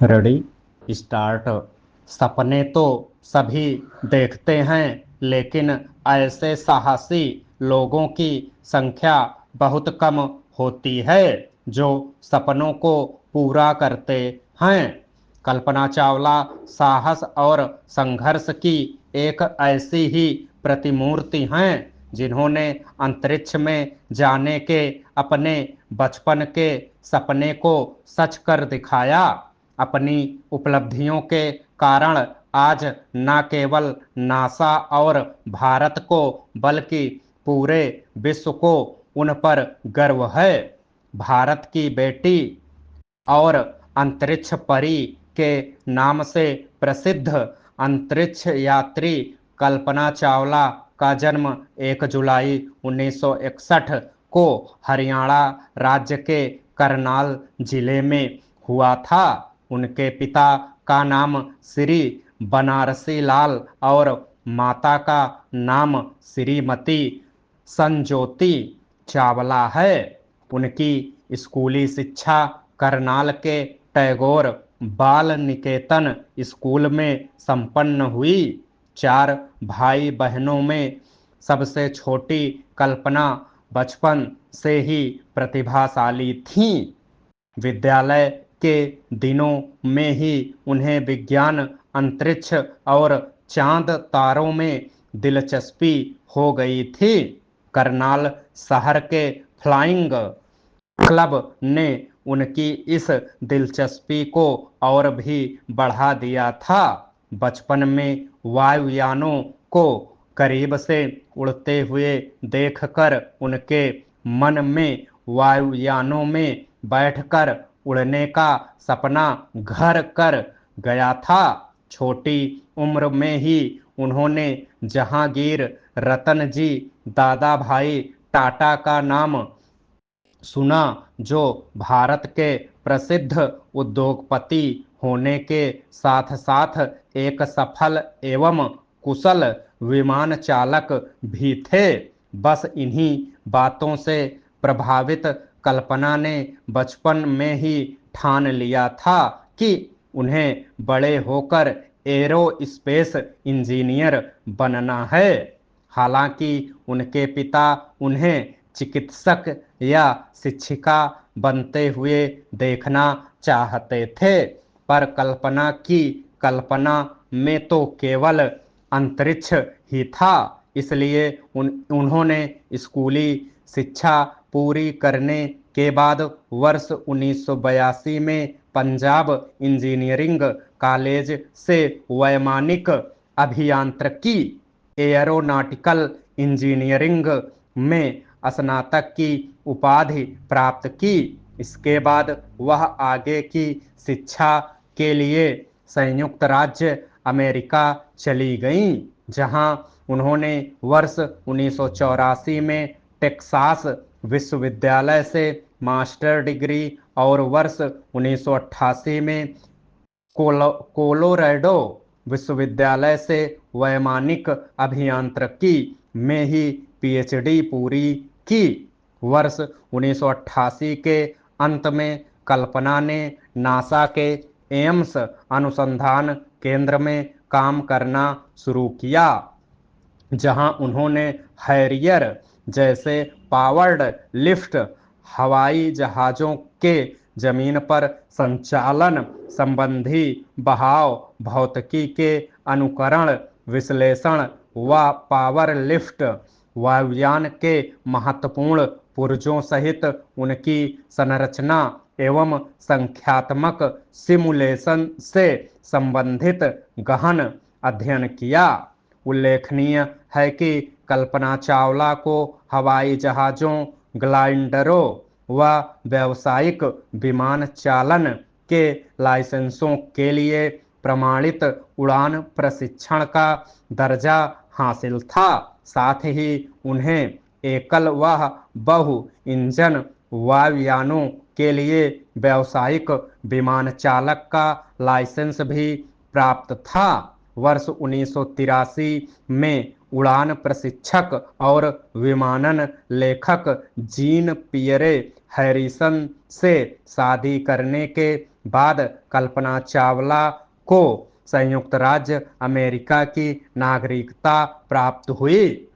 Ready start. सपने तो सभी देखते हैं, लेकिन ऐसे साहसी लोगों की संख्या बहुत कम होती है जो सपनों को पूरा करते हैं। कल्पना चावला साहस और संघर्ष की एक ऐसी ही प्रतिमूर्ति हैं जिन्होंने अंतरिक्ष में जाने के अपने बचपन के सपने को सच कर दिखाया। अपनी उपलब्धियों के कारण आज न केवल नासा और भारत को बल्कि पूरे विश्व को उन पर गर्व है। भारत की बेटी और अंतरिक्ष परी के नाम से प्रसिद्ध अंतरिक्ष यात्री कल्पना चावला का जन्म 1 जुलाई 1961 को हरियाणा राज्य के करनाल जिले में हुआ था। उनके पिता का नाम श्री बनारसी लाल और माता का नाम श्रीमती संजोती चावला है। उनकी स्कूली शिक्षा करनाल के टैगोर बाल निकेतन स्कूल में संपन्न हुई। 4 भाई बहनों में सबसे छोटी कल्पना बचपन से ही प्रतिभाशाली थीं। विद्यालय के दिनों में ही उन्हें विज्ञान, अंतरिक्ष और चांद तारों में दिलचस्पी हो गई थी। करनाल शहर के फ्लाइंग क्लब ने उनकी इस दिलचस्पी को और भी बढ़ा दिया था। बचपन में वायुयानों को करीब से उड़ते हुए देखकर उनके मन में वायुयानों में बैठकर उड़ने का सपना घर कर गया था। छोटी उम्र में ही उन्होंने जहांगीर रतन जी दादा भाई टाटा का नाम सुना, जो भारत के प्रसिद्ध उद्योगपति होने के साथ साथ एक सफल एवं कुशल विमान चालक भी थे। बस इन्हीं बातों से प्रभावित कल्पना ने बचपन में ही ठान लिया था कि उन्हें बड़े होकर एरोस्पेस इंजीनियर बनना है। हालांकि उनके पिता उन्हें चिकित्सक या शिक्षिका बनते हुए देखना चाहते थे, पर कल्पना की कल्पना में तो केवल अंतरिक्ष ही था। इसलिए उन्होंने स्कूली शिक्षा पूरी करने के बाद वर्ष 1982 में पंजाब इंजीनियरिंग कॉलेज से वैमानिक अभियांत्रिकी एयरोनॉटिकल इंजीनियरिंग में स्नातक की उपाधि प्राप्त की। इसके बाद वह आगे की शिक्षा के लिए संयुक्त राज्य अमेरिका चली गईं, जहां उन्होंने वर्ष 1984 में टेक्सास विश्वविद्यालय से मास्टर डिग्री और वर्ष 1988 में कोलोराडो विश्वविद्यालय से वैमानिक अभियांत्रिकी में ही पीएचडी पूरी की। वर्ष 1988 के अंत में कल्पना ने नासा के एम्स अनुसंधान केंद्र में काम करना शुरू किया, जहां उन्होंने हैरियर जैसे पावर्ड लिफ्ट हवाई जहाज़ों के जमीन पर संचालन संबंधी बहाव भौतिकी के अनुकरण विश्लेषण व पावर लिफ्ट वायुयान के महत्वपूर्ण पुर्जों सहित उनकी संरचना एवं संख्यात्मक सिमुलेशन से संबंधित गहन अध्ययन किया। उल्लेखनीय है कि कल्पना चावला को हवाई जहाज़ों, ग्लाइडरों व व्यावसायिक विमान चालन के लाइसेंसों के लिए प्रमाणित उड़ान प्रशिक्षण का दर्जा हासिल था। साथ ही उन्हें एकल व बहु इंजन वायुयानों के लिए व्यावसायिक विमान चालक का लाइसेंस भी प्राप्त था। वर्ष 1983 में उड़ान प्रशिक्षक और विमानन लेखक जीन पियरे हैरिसन से शादी करने के बाद कल्पना चावला को संयुक्त राज्य अमेरिका की नागरिकता प्राप्त हुई।